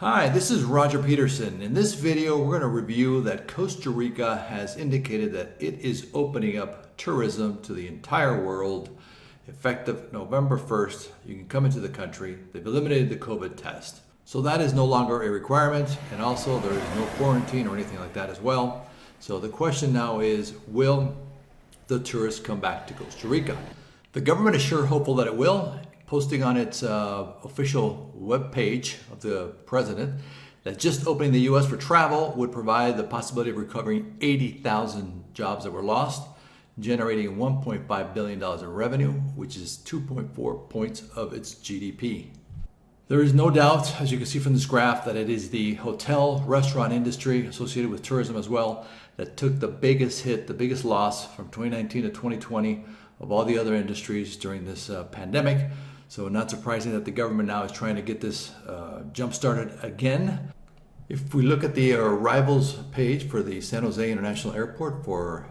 Hi, this is Roger Peterson. In this video, we're going to review that Costa Rica has indicated that it is opening up tourism to the entire world. Effective November 1st, you can come into the country. They've eliminated the COVID test. So that is no longer a requirement, and also there is no quarantine or anything like that as well. So the question now is, will the tourists come back to Costa Rica? The government is sure hopeful that it will, posting on its official web page of the president that just opening the U.S. for travel would provide the possibility of recovering 80,000 jobs that were lost, generating $1.5 billion in revenue, which is 2.4 points of its GDP. There is no doubt, as you can see from this graph, that it is the hotel restaurant industry associated with tourism as well that took the biggest hit, the biggest loss from 2019 to 2020 of all the other industries during this pandemic. So not surprising that the government now is trying to get this jump-started again. If we look at the arrivals page for the San Jose International Airport for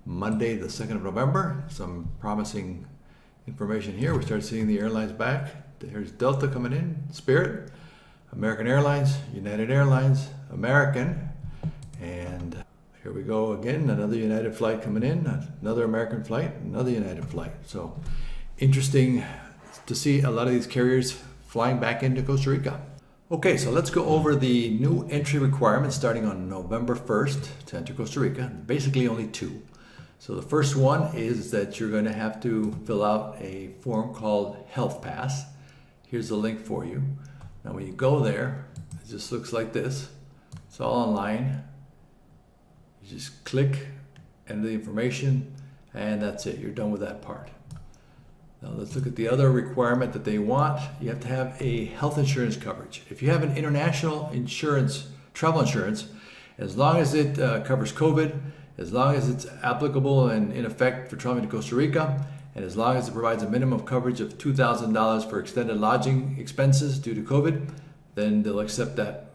Monday, the 2nd of November, some promising information here. We start seeing the airlines back. Here's Delta coming in, Spirit, American Airlines, United Airlines, American, and here we go again, another United flight coming in, another American flight, another United flight. So interesting to see a lot of these carriers flying back into Costa Rica. Okay, so let's go over the new entry requirements starting on November 1st to enter Costa Rica. Basically only two. So the first one is that you're going to have to fill out a form called Health Pass. Here's the link for you. Now when you go there, it just looks like this. It's all online. You just click, enter the information, and that's it. You're done with that part. Now let's look at the other requirement that they want. You have to have a health insurance coverage. If you have an international insurance, travel insurance, as long as it covers COVID, as long as it's applicable and in effect for traveling to Costa Rica, and as long as it provides a minimum coverage of $2,000 for extended lodging expenses due to COVID, then they'll accept that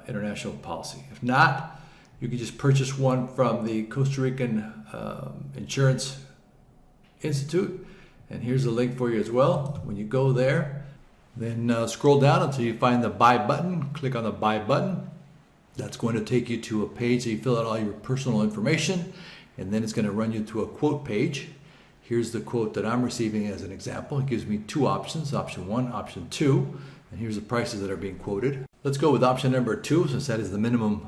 international policy. If not, you can just purchase one from the Costa Rican Insurance Institute. And here's a link for you as well. When you go there, then scroll down until you find the buy button. Click on the buy button. That's going to take you to a page that you fill out all your personal information, and then it's going to run you to a quote page. Here's the quote that I'm receiving as an example. It gives me two options, option 1, option 2, and here's the prices that are being quoted. Let's go with option number 2, since that is the minimum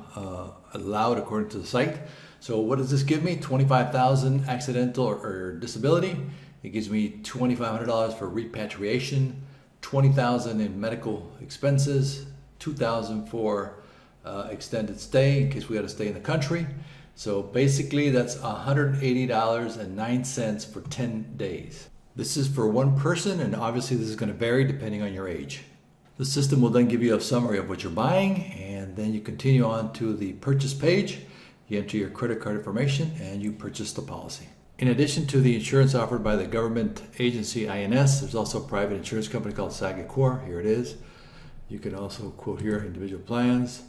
allowed according to the site. So what does this give me? $25,000 accidental or disability. It gives me $2,500 for repatriation, $20,000 in medical expenses, $2,000 for extended stay in case we got to stay in the country. So basically that's $180.09 for 10 days. This is for one person, and obviously this is going to vary depending on your age. The system will then give you a summary of what you're buying, and then you continue on to the purchase page. You enter your credit card information and you purchase the policy. In addition to the insurance offered by the government agency INS, there's also a private insurance company called Sagicor. Here it is. You can also quote here individual plans.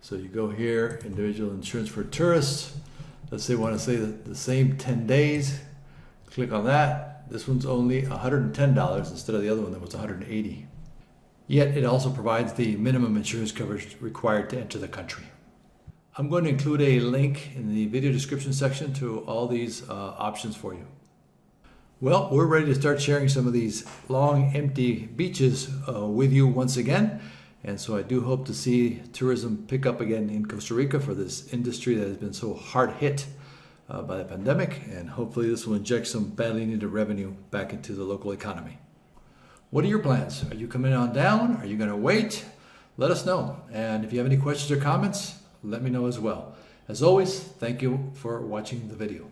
So you go here, individual insurance for tourists. Let's say we want to say the same 10 days. Click on that. This one's only $110 instead of the other one that was $180. Yet it also provides the minimum insurance coverage required to enter the country. I'm going to include a link in the video description section to all these options for you. Well, we're ready to start sharing some of these long, empty beaches with you once again. And so I do hope to see tourism pick up again in Costa Rica for this industry that has been so hard hit by the pandemic. And hopefully this will inject some badly needed revenue back into the local economy. What are your plans? Are you coming on down? Are you going to wait? Let us know. And if you have any questions or comments, let me know as well. As always, thank you for watching the video.